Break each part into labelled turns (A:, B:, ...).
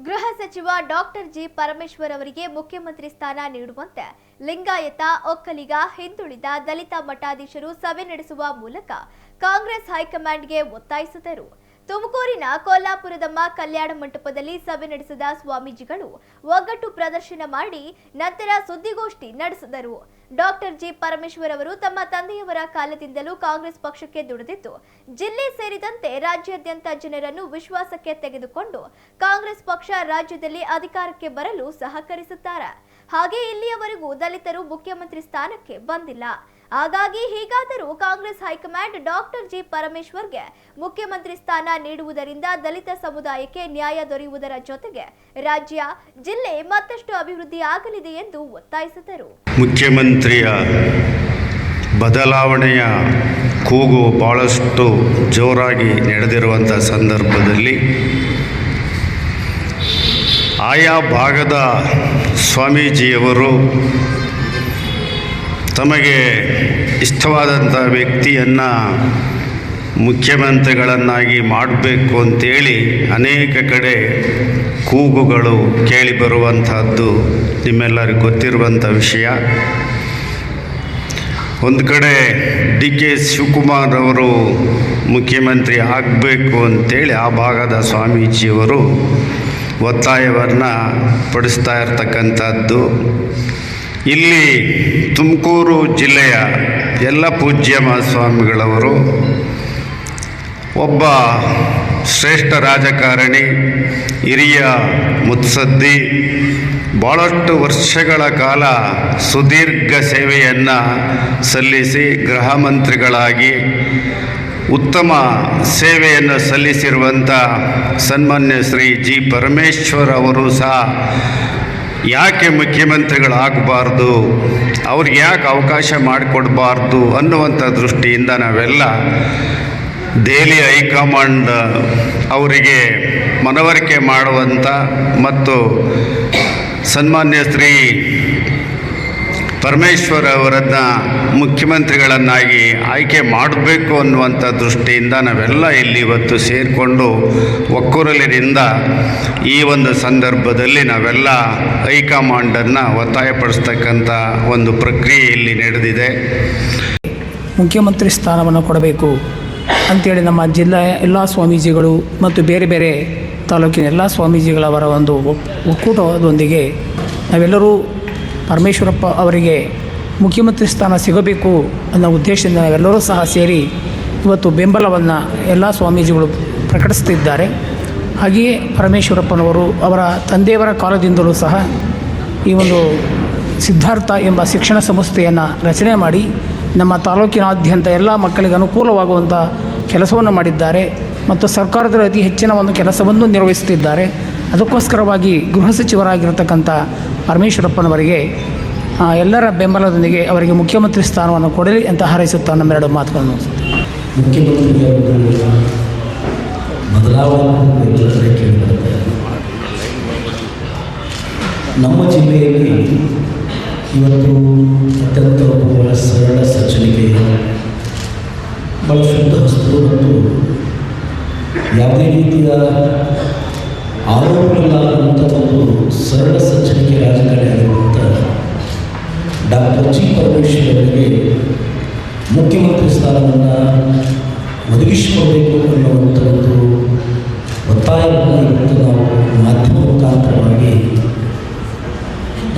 A: ಗೃಹ ಸಚಿವ doctor G Parameshwar ಅವರಿಗೆ ಮುಖ್ಯಮಂತ್ರಿ ಸ್ಥಾನ ನೀಡುವಂತೆ ಲಿಂಗಾಯತ, ಒಕ್ಕಲಿಗ, ಹಿಂದುಳಿದ, ದಲಿತ ಮಠಾಧೀಶರು ಸಭೆ ನಡೆಸುವ ಮೂಲಕ ಕಾಂಗ್ರೆಸ್ ಹೈಕಮಾಂಡ್ಗೆ ಒತ್ತಾಯಿಸಿದರು. ತುಮಕೂರಿನ ಕೊಲ್ಲಾಪುರದಮ್ಮ ಕಲ್ಯಾಣ ಮಂಟಪದಲ್ಲಿ ಸಭೆ ನಡೆಸಿದ ಸ್ವಾಮೀಜಿಗಳು ಒಗ್ಗಟ್ಟು ಪ್ರದರ್ಶನ ಮಾಡಿ ನಂತರ ಸುದ್ದಿಗೋಷ್ಠಿ ನಡೆಸಿದರು. ಡಾಕ್ಟರ್ ಜಿ ಪರಮೇಶ್ವರ್ ಅವರು ತಮ್ಮ ತಂದೆಯವರ ಕಾಲದಿಂದಲೂ ಕಾಂಗ್ರೆಸ್ ಪಕ್ಷಕ್ಕೆ ದುಡಿದಿದ್ದು, ಜಿಲ್ಲೆ ಸೇರಿದಂತೆ ರಾಜ್ಯಾದ್ಯಂತ ಜನರನ್ನು ವಿಶ್ವಾಸಕ್ಕೆ ತೆಗೆದುಕೊಂಡು ಕಾಂಗ್ರೆಸ್ ಪಕ್ಷ ರಾಜ್ಯದಲ್ಲಿ ಅಧಿಕಾರಕ್ಕೆ ಬರಲು ಸಹಕರಿಸುತ್ತಾರೆ. ಹಾಗೆ ಇಲ್ಲಿಯವರೆಗೂ ದಲಿತರು ಮುಖ್ಯಮಂತ್ರಿ ಸ್ಥಾನಕ್ಕೆ ಬಂದಿಲ್ಲ. ಹಾಗಾಗಿ ಹೀಗಾದರೂ ಕಾಂಗ್ರೆಸ್ ಹೈಕಮಾಂಡ್ ಡಾಕ್ಟರ್ ಜಿ ಪರಮೇಶ್ವರ್ಗೆ ಮುಖ್ಯಮಂತ್ರಿ ಸ್ಥಾನ ನೀಡುವುದರಿಂದ ದಲಿತ ಸಮುದಾಯಕ್ಕೆ ನ್ಯಾಯ ದೊರೆಯುವುದರ ಜೊತೆಗೆ ರಾಜ್ಯ, ಜಿಲ್ಲೆ ಮತ್ತಷ್ಟು ಅಭಿವೃದ್ಧಿ ಆಗಲಿದೆ ಎಂದು ಒತ್ತಾಯಿಸಿದರು.
B: ಮುಖ್ಯಮಂತ್ರಿಯ ಬದಲಾವಣೆಯ ಕೂಗು ಬಹಳಷ್ಟು ಜೋರಾಗಿ ನಡೆದಿರುವಂಥ ಸಂದರ್ಭದಲ್ಲಿ ಆಯಾ ಭಾಗದ ಸ್ವಾಮೀಜಿಯವರು ತಮಗೆ ಇಷ್ಟವಾದಂಥ ವ್ಯಕ್ತಿಯನ್ನು ಮುಖ್ಯಮಂತ್ರಿಗಳನ್ನಾಗಿ ಮಾಡಬೇಕು ಅಂತೇಳಿ ಅನೇಕ ಕಡೆ ಕೂಗುಗಳು ಕೇಳಿ ಬರುವಂತಹದ್ದು ನಿಮ್ಮೆಲ್ಲರಿಗೂ ಗೊತ್ತಿರುವಂಥ ವಿಷಯ. ಒಂದು ಕಡೆ ಡಿ.ಕೆ. ಶಿವಕುಮಾರ್ ಅವರು ಮುಖ್ಯಮಂತ್ರಿ ಆಗಬೇಕು ಅಂತೇಳಿ ಆ ಭಾಗದ ಸ್ವಾಮೀಜಿಯವರು ಒತ್ತಾಯವನ್ನು ಪಡಿಸ್ತಾ ಇರ್ತಕ್ಕಂಥದ್ದು. ಇಲ್ಲಿ ತುಮಕೂರು ಜಿಲ್ಲೆಯ ಎಲ್ಲ ಪೂಜ್ಯ ಮಹಾಸ್ವಾಮಿಗಳವರು ಒಬ್ಬ ಶ್ರೇಷ್ಠ ರಾಜಕಾರಣಿ, ಹಿರಿಯ ಮುತ್ಸದ್ದಿ, ಭಾಳಷ್ಟು ವರ್ಷಗಳ ಕಾಲ ಸುದೀರ್ಘ ಸೇವೆಯನ್ನು ಸಲ್ಲಿಸಿ ಗೃಹ ಮಂತ್ರಿಗಳಾಗಿ ಉತ್ತಮ ಸೇವೆಯನ್ನು ಸಲ್ಲಿಸಿರುವಂಥ ಸನ್ಮಾನ್ಯ ಶ್ರೀ ಜಿ ಪರಮೇಶ್ವರ್ ಅವರು ಸಹ ಯಾಕೆ ಮುಖ್ಯಮಂತ್ರಿಗಳಾಗಬಾರ್ದು, ಅವ್ರಿಗೆ ಯಾಕೆ ಅವಕಾಶ ಮಾಡಿಕೊಡ್ಬಾರ್ದು ಅನ್ನುವಂಥ ದೃಷ್ಟಿಯಿಂದ ನಾವೆಲ್ಲ ದೆಹಲಿ ಹೈಕಮಾಂಡ್ ಅವರಿಗೆ ಮನವರಿಕೆ ಮಾಡುವಂಥ ಮತ್ತು ಸನ್ಮಾನ್ಯ ಶ್ರೀ ಪರಮೇಶ್ವರ್ ಅವರನ್ನು ಮುಖ್ಯಮಂತ್ರಿಗಳನ್ನಾಗಿ ಆಯ್ಕೆ ಮಾಡಬೇಕು ಅನ್ನುವಂಥ ದೃಷ್ಟಿಯಿಂದ ನಾವೆಲ್ಲ ಇಲ್ಲಿ ಇವತ್ತು ಸೇರಿಕೊಂಡು ಒಕ್ಕೂರಲಿನಿಂದ ಈ ಒಂದು ಸಂದರ್ಭದಲ್ಲಿ ನಾವೆಲ್ಲ ಹೈಕಮಾಂಡನ್ನು ಒತ್ತಾಯಪಡಿಸ್ತಕ್ಕಂಥ ಒಂದು ಪ್ರಕ್ರಿಯೆ ಇಲ್ಲಿ ನಡೆದಿದೆ.
C: ಮುಖ್ಯಮಂತ್ರಿ ಸ್ಥಾನವನ್ನು ಕೊಡಬೇಕು ಅಂಥೇಳಿ ನಮ್ಮ ಜಿಲ್ಲೆಯ ಎಲ್ಲ ಸ್ವಾಮೀಜಿಗಳು ಮತ್ತು ಬೇರೆ ಬೇರೆ ತಾಲೂಕಿನ ಎಲ್ಲ ಸ್ವಾಮೀಜಿಗಳವರ ಒಂದು ಒಕ್ಕೂಟದೊಂದಿಗೆ ನಾವೆಲ್ಲರೂ ಪರಮೇಶ್ವರಪ್ಪ ಅವರಿಗೆ ಮುಖ್ಯಮಂತ್ರಿ ಸ್ಥಾನ ಸಿಗಬೇಕು ಅನ್ನೋ ಉದ್ದೇಶದಿಂದ ನಾವೆಲ್ಲರೂ ಸಹ ಸೇರಿ ಇವತ್ತು ಬೆಂಬಲವನ್ನು ಎಲ್ಲ ಸ್ವಾಮೀಜಿಗಳು ಪ್ರಕಟಿಸ್ತಿದ್ದಾರೆ. ಹಾಗೆಯೇ ಪರಮೇಶ್ವರಪ್ಪನವರು ಅವರ ತಂದೆಯವರ ಕಾಲದಿಂದಲೂ ಸಹ ಈ ಒಂದು ಸಿದ್ಧಾರ್ಥ ಎಂಬ ಶಿಕ್ಷಣ ಸಂಸ್ಥೆಯನ್ನು ರಚನೆ ಮಾಡಿ ನಮ್ಮ ತಾಲೂಕಿನಾದ್ಯಂತ ಎಲ್ಲ ಮಕ್ಕಳಿಗೆ ಅನುಕೂಲವಾಗುವಂಥ ಕೆಲಸವನ್ನು ಮಾಡಿದ್ದಾರೆ ಮತ್ತು ಸರ್ಕಾರದ ಅತಿ ಹೆಚ್ಚಿನ ಒಂದು ಕೆಲಸವನ್ನು ನಿರ್ವಹಿಸುತ್ತಿದ್ದಾರೆ. ಅದಕ್ಕೋಸ್ಕರವಾಗಿ ಗೃಹ ಸಚಿವರಾಗಿರತಕ್ಕಂಥ ಪರಮೇಶ್ವರಪ್ಪನವರಿಗೆ ಎಲ್ಲರ ಬೆಂಬಲದೊಂದಿಗೆ ಅವರಿಗೆ ಮುಖ್ಯಮಂತ್ರಿ ಸ್ಥಾನವನ್ನು ಕೊಡಲಿ ಅಂತ ಹಾರೈಸುತ್ತಾ ನಮ್ಮೆರಡು ಮಾತುಗಳನ್ನು
D: ಮುಖ್ಯಮಂತ್ರಿಗಳ ಬದಲಾವಣೆ ಕೇಳಿಬರುತ್ತೆ. ನಮ್ಮ ಜಿಲ್ಲೆಯಲ್ಲಿ ಇವತ್ತು ಅತ್ಯಂತ ಸರಳ ಸಜ್ಜನಿಕೆ, ಭಾಳ ಶುದ್ಧ ಹಸ್ತರು ಮತ್ತು ಯಾವುದೇ ರೀತಿಯ ಆರೋಪಗಳಿಲ್ಲದಂಥ ಒಂದು ಸರಳ ಸಜ್ಜನಿಕೆ ರಾಜಕಾರಣಿ ಆಗಿರುವಂಥ ಡಾಕ್ಟರ್ ಜಿ ಪರಮೇಶ್ವರ್ ಅವರಿಗೆ ಮುಖ್ಯಮಂತ್ರಿ ಸ್ಥಾನವನ್ನು ಒದಗಿಸಿಕೊಡಬೇಕು ಅನ್ನುವಂಥ ಒಂದು ಒತ್ತಾಯವನ್ನು ಇವತ್ತು ನಾವು ಮಾಧ್ಯಮ ಮುಖಾಂತರವಾಗಿ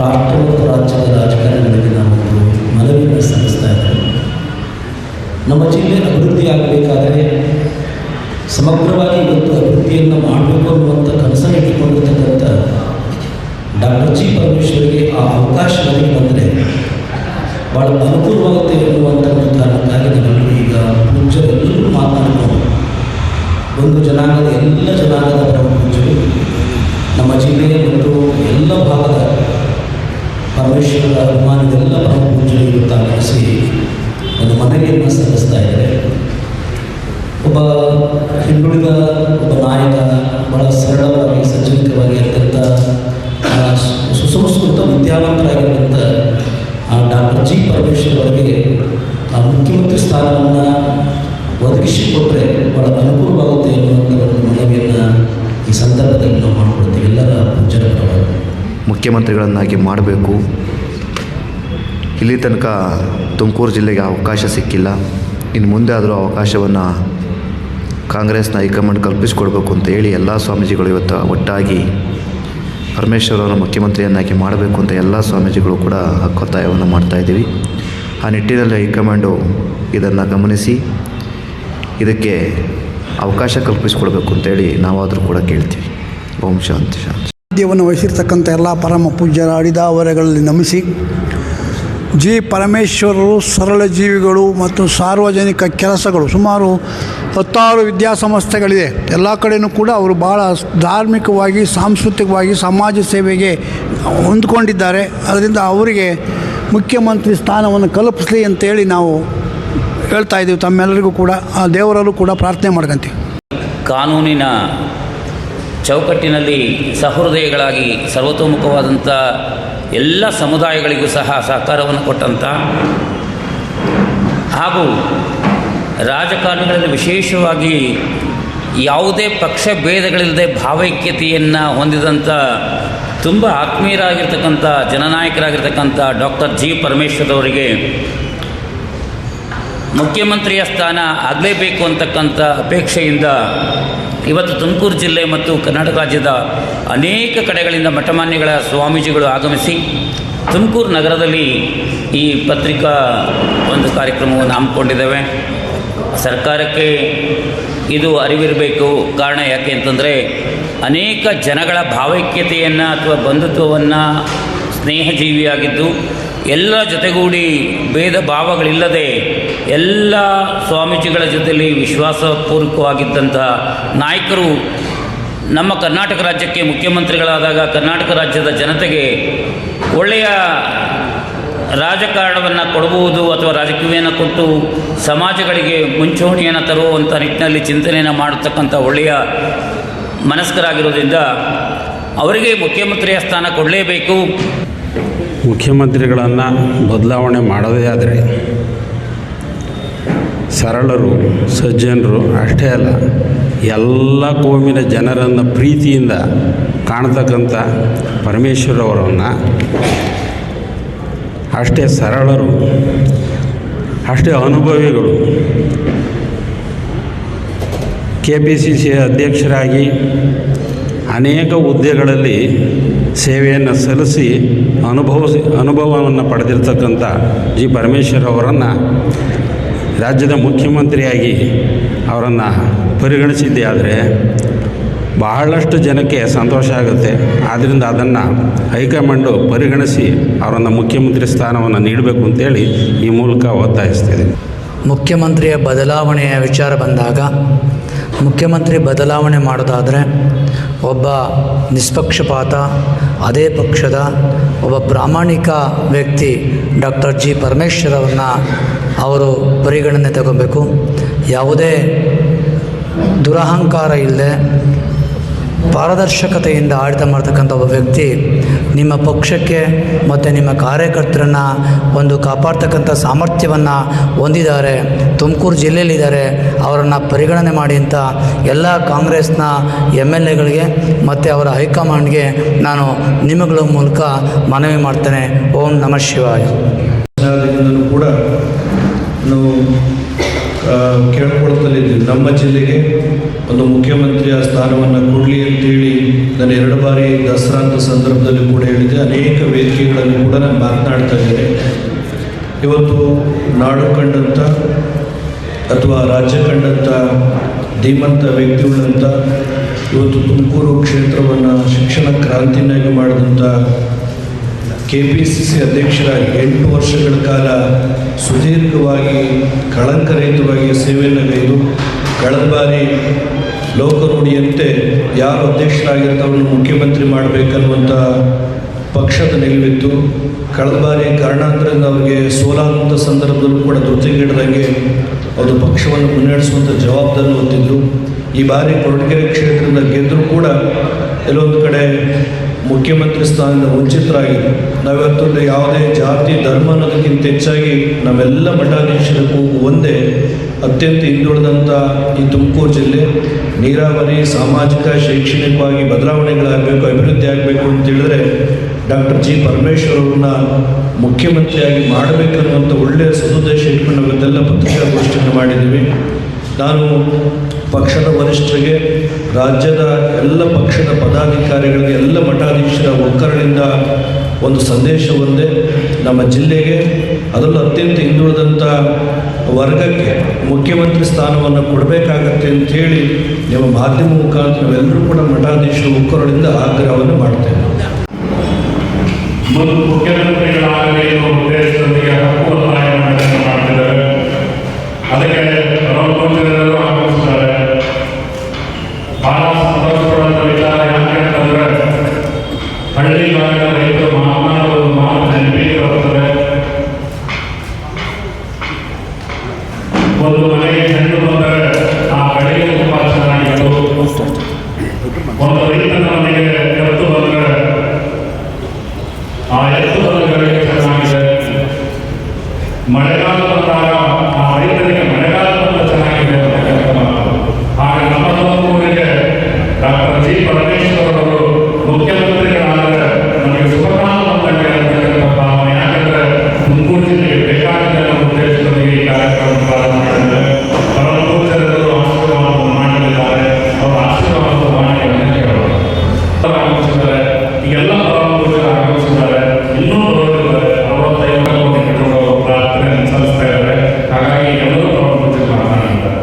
D: ರಾಷ್ಟ್ರ ಮತ್ತು ರಾಜ್ಯದ ರಾಜಕಾರಣಿಗಳಿಗೆ ನಾವು ಒಂದು ಮನವಿಯನ್ನು ಸಲ್ಲಿಸ್ತಾ ಇದ್ದೇವೆ. ನಮ್ಮ ಜಿಲ್ಲೆ ಅಭಿವೃದ್ಧಿ ಆಗಬೇಕಾದರೆ ಸಮಗ್ರವಾಗಿ ಇವತ್ತು ಅಭಿವೃದ್ಧಿಯನ್ನು ಮಾಡಬೇಕು ಅನ್ನುವಂಥ ಕನಸನ್ನು ಇಟ್ಟುಕೊಂಡಿರ್ತಕ್ಕಂಥ ಡಾಕ್ಟರ್ ಜಿ ಪರಮೇಶ್ವರಿಗೆ ಆ ಅವಕಾಶ ಒದಗಿ ಬಂದರೆ ಭಾಳ ಅನುಕೂಲವಾಗುತ್ತೆ ಎನ್ನುವಂಥ ಒಂದು ಕಾರಣಕ್ಕಾಗಿ ನಾವೆಲ್ಲರೂ ಈಗ ಪೂಜ್ಯರೆಲ್ಲರೂ ಮಾತನಾಡಿಕೊಂಡು ಒಂದು ಜನಾಂಗದ ಎಲ್ಲ ಜನಾಂಗದ ಪರಮ ಪೂಜ್ಯರು ನಮ್ಮ ಜಿಲ್ಲೆಯ ಮತ್ತು ಎಲ್ಲ ಭಾಗದ ಪರಮೇಶ್ವರದ ಅಭಿಮಾನದೆಲ್ಲ ಪರಮ ಪೂಜ್ಯರು ಇವತ್ತು ಆಗಮಿಸಿ ಒಂದು ಮನವಿಯನ್ನು ಸಲ್ಲಿಸ್ತಾ ಇದ್ದಾರೆ. ಒಬ್ಬ ಹಿಂದುಳಿದ ಒಬ್ಬ ನಾಯಕ, ಭಾಳ ಸರಳವಾಗಿ ಸಜ್ಜನಿಕವಾಗಿ ಇರ್ತಕ್ಕಂಥ ಸುಸಂಸ್ಕೃತ ವಿದ್ಯಾವಂತರಾಗಿರ್ತಕ್ಕಂಥ ಡಾಕ್ಟರ್ ಜಿ ಪರಮೇಶ್ವರ್ ಅವರಿಗೆ ಮುಖ್ಯಮಂತ್ರಿ ಸ್ಥಾನವನ್ನು ಒದಗಿಸಿಕೊಟ್ರೆ ಭಾಳ ಅನುಕೂಲವಾಗುತ್ತೆ ಎನ್ನುವಂಥ ಒಂದು ಮನವಿಯನ್ನು ಈ ಸಂದರ್ಭದಲ್ಲಿ ನಾವು ಮಾಡಿಕೊಡ್ತೀವಿ. ಎಲ್ಲರ
E: ಮುಖ್ಯಮಂತ್ರಿಗಳನ್ನಾಗಿ ಮಾಡಬೇಕು. ಇಲ್ಲಿ ತನಕ ತುಮಕೂರು ಜಿಲ್ಲೆಗೆ ಅವಕಾಶ ಸಿಕ್ಕಿಲ್ಲ. ಇನ್ನು ಮುಂದೆ ಆದರೂ ಅವಕಾಶವನ್ನು ಕಾಂಗ್ರೆಸ್ನ ಹೈಕಮಾಂಡ್ ಕಲ್ಪಿಸಿಕೊಡ್ಬೇಕು ಅಂತ ಹೇಳಿ ಎಲ್ಲ ಸ್ವಾಮೀಜಿಗಳು ಇವತ್ತು ಒಟ್ಟಾಗಿ ಪರಮೇಶ್ವರವರ ಮುಖ್ಯಮಂತ್ರಿಯನ್ನಾಗಿ ಮಾಡಬೇಕು ಅಂತ ಎಲ್ಲ ಸ್ವಾಮೀಜಿಗಳು ಕೂಡ ಒತ್ತಾಯವನ್ನು ಮಾಡ್ತಾಯಿದ್ದೀವಿ. ಆ ನಿಟ್ಟಿನಲ್ಲಿ ಹೈಕಮಾಂಡು ಇದನ್ನು ಗಮನಿಸಿ ಇದಕ್ಕೆ ಅವಕಾಶ ಕಲ್ಪಿಸಿಕೊಡ್ಬೇಕು ಅಂತೇಳಿ ನಾವಾದರೂ ಕೂಡ ಕೇಳ್ತೀವಿ. ಓಂ ಶಾಂತಿ ಶಾಂತಿ.
F: ಸಾನ್ನಿಧ್ಯವನ್ನು ವಹಿಸಿರ್ತಕ್ಕಂಥ ಎಲ್ಲ ಪರಮ ಪೂಜ್ಯರ ಅಡಿದಾವರೆಗಳಲ್ಲಿ ನಮಿಸಿ, ಜಿ ಪರಮೇಶ್ವರರು ಸರಳ ಜೀವಿಗಳು ಮತ್ತು ಸಾರ್ವಜನಿಕ ಕೆಲಸಗಳು ಸುಮಾರು 16 ವಿದ್ಯಾಸಂಸ್ಥೆಗಳಿದೆ. ಎಲ್ಲ ಕಡೆಯೂ ಕೂಡ ಅವರು ಭಾಳ ಧಾರ್ಮಿಕವಾಗಿ, ಸಾಂಸ್ಕೃತಿಕವಾಗಿ, ಸಮಾಜ ಸೇವೆಗೆ ಹೊಂದ್ಕೊಂಡಿದ್ದಾರೆ. ಅದರಿಂದ ಅವರಿಗೆ ಮುಖ್ಯಮಂತ್ರಿ ಸ್ಥಾನವನ್ನು ಕಲ್ಪಿಸಲಿ ಅಂತೇಳಿ ನಾವು ಹೇಳ್ತಾ ಇದ್ದೀವಿ. ತಮ್ಮೆಲ್ಲರಿಗೂ ಕೂಡ ಆ ದೇವರಲ್ಲೂ ಕೂಡ ಪ್ರಾರ್ಥನೆ ಮಾಡ್ಕೊಂತೀವಿ.
G: ಕಾನೂನಿನ ಚೌಕಟ್ಟಿನಲ್ಲಿ ಸಹೃದಯಗಳಾಗಿ ಸರ್ವತೋಮುಖವಾದಂಥ ಎಲ್ಲ ಸಮುದಾಯಗಳಿಗೂ ಸಹ ಸಹಕಾರವನ್ನು ಕೊಟ್ಟಂಥ ಹಾಗೂ ರಾಜಕಾರಣಿಗಳಲ್ಲಿ ವಿಶೇಷವಾಗಿ ಯಾವುದೇ ಪಕ್ಷ ಭೇದಗಳಿಲ್ಲದೆ ಭಾವೈಕ್ಯತೆಯನ್ನು ಹೊಂದಿದಂಥ ತುಂಬ ಆತ್ಮೀಯರಾಗಿರ್ತಕ್ಕಂಥ ಜನನಾಯಕರಾಗಿರ್ತಕ್ಕಂಥ ಡಾಕ್ಟರ್ ಜಿ ಪರಮೇಶ್ವರ್ ಅವರಿಗೆ ಮುಖ್ಯಮಂತ್ರಿಯ ಸ್ಥಾನ ಆಗಲೇಬೇಕು ಅಂತಕ್ಕಂಥ ಅಪೇಕ್ಷೆಯಿಂದ ಇವತ್ತು ತುಮಕೂರು ಜಿಲ್ಲೆ ಮತ್ತು ಕರ್ನಾಟಕ ರಾಜ್ಯದ ಅನೇಕ ಕಡೆಗಳಿಂದ ಮಠಮಾನ್ಯಗಳ ಸ್ವಾಮೀಜಿಗಳು ಆಗಮಿಸಿ ತುಮಕೂರು ನಗರದಲ್ಲಿ ಈ ಪತ್ರಿಕಾ ಒಂದು ಕಾರ್ಯಕ್ರಮವನ್ನು ಹಮ್ಮಿಕೊಂಡಿದ್ದೇವೆ. ಸರ್ಕಾರಕ್ಕೆ ಇದು ಅರಿವಿರಬೇಕು. ಕಾರಣ ಯಾಕೆ ಅಂತಂದರೆ ಅನೇಕ ಜನಗಳ ಭಾವೈಕ್ಯತೆಯನ್ನು ಅಥವಾ ಬಂಧುತ್ವವನ್ನು ಸ್ನೇಹಜೀವಿಯಾಗಿದ್ದು ಎಲ್ಲ ಜೊತೆಗೂಡಿ ಭೇದ ಭಾವಗಳಿಲ್ಲದೆ ಎಲ್ಲ ಸ್ವಾಮೀಜಿಗಳ ಜೊತೆಯಲ್ಲಿ ವಿಶ್ವಾಸಪೂರ್ವಕವಾಗಿದ್ದಂಥ ನಾಯಕರು ನಮ್ಮ ಕರ್ನಾಟಕ ರಾಜ್ಯಕ್ಕೆ ಮುಖ್ಯಮಂತ್ರಿಗಳಾದಾಗ ಕರ್ನಾಟಕ ರಾಜ್ಯದ ಜನತೆಗೆ ಒಳ್ಳೆಯ ರಾಜಕಾರಣವನ್ನು ಕೊಡಬಹುದು ಅಥವಾ ರಾಜಕೀಯವನ್ನು ಕೊಟ್ಟು ಸಮಾಜಗಳಿಗೆ ಮುಂಚೂಣಿಯನ್ನು ತರುವಂಥ ನಿಟ್ಟಿನಲ್ಲಿ ಚಿಂತನೆಯನ್ನು ಮಾಡತಕ್ಕಂಥ ಒಳ್ಳೆಯ ಮನಸ್ಕರಾಗಿರೋದ್ರಿಂದ ಅವರಿಗೆ ಮುಖ್ಯಮಂತ್ರಿಯ ಸ್ಥಾನ ಕೊಡಲೇಬೇಕು.
H: ಮುಖ್ಯಮಂತ್ರಿಗಳನ್ನು ಬದಲಾವಣೆ ಮಾಡೋದೇ ಆದರೆ ಸರಳರು, ಸಜ್ಜನರು ಅಷ್ಟೇ ಅಲ್ಲ, ಎಲ್ಲ ಕೋಮಿನ ಜನರನ್ನು ಪ್ರೀತಿಯಿಂದ ಕಾಣ್ತಕ್ಕಂಥ ಪರಮೇಶ್ವರವರನ್ನು ಅಷ್ಟೇ ಸರಳರು, ಅಷ್ಟೇ ಅನುಭವಿಗಳು KPCC ಅಧ್ಯಕ್ಷರಾಗಿ ಅನೇಕ ಹುದ್ದೆಗಳಲ್ಲಿ ಸೇವೆಯನ್ನು ಸಲ್ಲಿಸಿ ಅನುಭವವನ್ನು ಪಡೆದಿರ್ತಕ್ಕಂಥ ಜಿ ಪರಮೇಶ್ವರ್ ಅವರನ್ನು ರಾಜ್ಯದ ಮುಖ್ಯಮಂತ್ರಿಯಾಗಿ ಅವರನ್ನು ಪರಿಗಣಿಸಿದ್ದೇ ಆದರೆ ಬಹಳಷ್ಟು ಜನಕ್ಕೆ ಸಂತೋಷ ಆಗುತ್ತೆ. ಆದ್ದರಿಂದ ಅದನ್ನು ಹೈಕಮಾಂಡು ಪರಿಗಣಿಸಿ ಅವರನ್ನು ಮುಖ್ಯಮಂತ್ರಿ ಸ್ಥಾನವನ್ನು ನೀಡಬೇಕು ಅಂತೇಳಿ ಈ ಮೂಲಕ ಒತ್ತಾಯಿಸ್ತಿದೆ.
I: ಮುಖ್ಯಮಂತ್ರಿಯ ಬದಲಾವಣೆಯ ವಿಚಾರ ಬಂದಾಗ ಮುಖ್ಯಮಂತ್ರಿ ಬದಲಾವಣೆ ಮಾಡೋದಾದರೆ ಒಬ್ಬ ನಿಷ್ಪಕ್ಷಪಾತ, ಅದೇ ಪಕ್ಷದ ಒಬ್ಬ ಪ್ರಾಮಾಣಿಕ ವ್ಯಕ್ತಿ ಡಾಕ್ಟರ್ ಜಿ ಪರಮೇಶ್ವರ್ ಅವ್ರನ್ನ ಅವರು ಪರಿಗಣನೆ ತಗೋಬೇಕು. ಯಾವುದೇ ದುರಹಂಕಾರ ಇಲ್ಲದೆ ಪಾರದರ್ಶಕತೆಯಿಂದ ಆಡಳಿತ ಮಾಡ್ತಕ್ಕಂಥ ಒಬ್ಬ ವ್ಯಕ್ತಿ ನಿಮ್ಮ ಪಕ್ಷಕ್ಕೆ ಮತ್ತು ನಿಮ್ಮ ಕಾರ್ಯಕರ್ತರನ್ನು ಒಂದು ಕಾಪಾಡ್ತಕ್ಕಂಥ ಸಾಮರ್ಥ್ಯವನ್ನು ಹೊಂದಿದ್ದಾರೆ, ತುಮಕೂರು ಜಿಲ್ಲೆಯಲ್ಲಿದ್ದಾರೆ, ಅವರನ್ನು ಪರಿಗಣನೆ ಮಾಡಿ ಅಂತ ಎಲ್ಲ ಕಾಂಗ್ರೆಸ್ನ MLAಗಳಿಗೆ ಮತ್ತು ಅವರ ಹೈಕಮಾಂಡ್ಗೆ ನಾನು ನಿಮಗಳ ಮೂಲಕ ಮನವಿ ಮಾಡ್ತೇನೆ. ಓಂ ನಮಃ ಶಿವಾಯ.
J: ಕೂಡ ನಾವು ಕೇಳ್ಕೊಳ್ತಲಿದ್ದೀವಿ, ನಮ್ಮ ಜಿಲ್ಲೆಗೆ ಒಂದು ಮುಖ್ಯಮಂತ್ರಿಯ ಸ್ಥಾನವನ್ನು ಕೊಡಲಿ ಅಂತೇಳಿ ನಾನು 2 ಬಾರಿ ದಸರಾ ಅಂತ ಸಂದರ್ಭದಲ್ಲಿ ಕೂಡ ಹೇಳಿದೆ. ಅನೇಕ ವೇದಿಕೆಗಳಲ್ಲಿ ಕೂಡ ನಾನು ಮಾತನಾಡ್ತಾ ಇದ್ದೇನೆ. ಇವತ್ತು ನಾಡು ಕಂಡಂಥ ಅಥವಾ ರಾಜ್ಯ ಕಂಡಂಥ ಧೀಮಂತ ವ್ಯಕ್ತಿಗಳಂತ ಇವತ್ತು ತುಮಕೂರು ಕ್ಷೇತ್ರವನ್ನು ಶಿಕ್ಷಣ ಕ್ರಾಂತಿನಾಗಿ ಮಾಡಿದಂಥ KPCC ಅಧ್ಯಕ್ಷರಾಗಿ 8 ವರ್ಷಗಳ ಕಾಲ ಸುದೀರ್ಘವಾಗಿ ಕಳಂಕರಹಿತವಾಗಿ ಸೇವೆಯನ್ನು ಗೈದು ಕಳೆದ ಬಾರಿ ಲೋಕರೂಢಿಯಂತೆ ಯಾರು ಅಧ್ಯಕ್ಷರಾಗಿರ್ತಾವನ್ನು ಮುಖ್ಯಮಂತ್ರಿ ಮಾಡಬೇಕನ್ನುವಂಥ ಪಕ್ಷದ ನಿಲುವಿತ್ತು. ಕಳೆದ ಬಾರಿ ಕಾರಣಾಂತರದಿಂದ ಅವರಿಗೆ ಸೋಲಾದಂಥ ಸಂದರ್ಭದಲ್ಲೂ ಕೂಡ ಧೃತಿಗೆಡದಂಗೆ ಅವರು ಪಕ್ಷವನ್ನು ಮುನ್ನಡೆಸುವಂಥ ಜವಾಬ್ದಾರಿ ಹೊತ್ತಿದ್ದರು. ಈ ಬಾರಿ ಕೊರಟಗೆರೆ ಕ್ಷೇತ್ರದಿಂದ ಗೆದ್ದರೂ ಕೂಡ ಎಲ್ಲೊಂದು ಕಡೆ ಮುಖ್ಯಮಂತ್ರಿ ಸ್ಥಾನದಿಂದ ವಂಚಿತರಾಗಿದೆ. ನಾವಿವತ್ತು ಯಾವುದೇ ಜಾತಿ ಧರ್ಮ ಅನ್ನೋದಕ್ಕಿಂತ ಹೆಚ್ಚಾಗಿ ನಾವೆಲ್ಲ ಮಠಾಧೀಶರಿಗೂ ಒಂದೇ ಅತ್ಯಂತ ಹಿಂದುಳಿದಂಥ ಈ ತುಮಕೂರು ಜಿಲ್ಲೆ ನೀರಾವರಿ, ಸಾಮಾಜಿಕ, ಶೈಕ್ಷಣಿಕವಾಗಿ ಬದಲಾವಣೆಗಳಾಗಬೇಕು, ಅಭಿವೃದ್ಧಿ ಆಗಬೇಕು ಅಂತ ಹೇಳಿದ್ರೆ ಡಾಕ್ಟರ್ ಜಿ ಪರಮೇಶ್ವರ್ ಅವ್ರನ್ನ ಮುಖ್ಯಮಂತ್ರಿಯಾಗಿ ಮಾಡಬೇಕನ್ನುವಂಥ ಒಳ್ಳೆಯ ಸದುದ್ದೇಶ ಇಟ್ಕೊಂಡು ನಾವೆಲ್ಲ ಪತ್ರಿಕಾಗೋಷ್ಠಿಯನ್ನು ಮಾಡಿದ್ದೀವಿ. ನಾನು ಪಕ್ಷದ ವರಿಷ್ಠರಿಗೆ, ರಾಜ್ಯದ ಎಲ್ಲ ಪಕ್ಷದ ಪದಾಧಿಕಾರಿಗಳಿಗೆ, ಎಲ್ಲ ಮಠಾಧೀಶರ ಒಕ್ಕರಣಿಂದ ಒಂದು ಸಂದೇಶ ಒಂದೇ, ನಮ್ಮ ಜಿಲ್ಲೆಗೆ ಅದರಲ್ಲೂ ಅತ್ಯಂತ ಹಿಂದುಳಿದಂಥ ವರ್ಗಕ್ಕೆ ಮುಖ್ಯಮಂತ್ರಿ ಸ್ಥಾನವನ್ನು ಕೊಡಬೇಕಾಗತ್ತೆ ಅಂಥೇಳಿ ನಿಮ್ಮ ಮಾಧ್ಯಮ ಮುಖಾಂತರ ನಾವೆಲ್ಲರೂ ಕೂಡ ಮಠಾಧೀಶರ ಒಕ್ಕರಣಿಂದ ಆಗ್ರಹವನ್ನು ಮಾಡ್ತೇವೆ.
K: ಮುಖ್ಯಮಂತ್ರಿ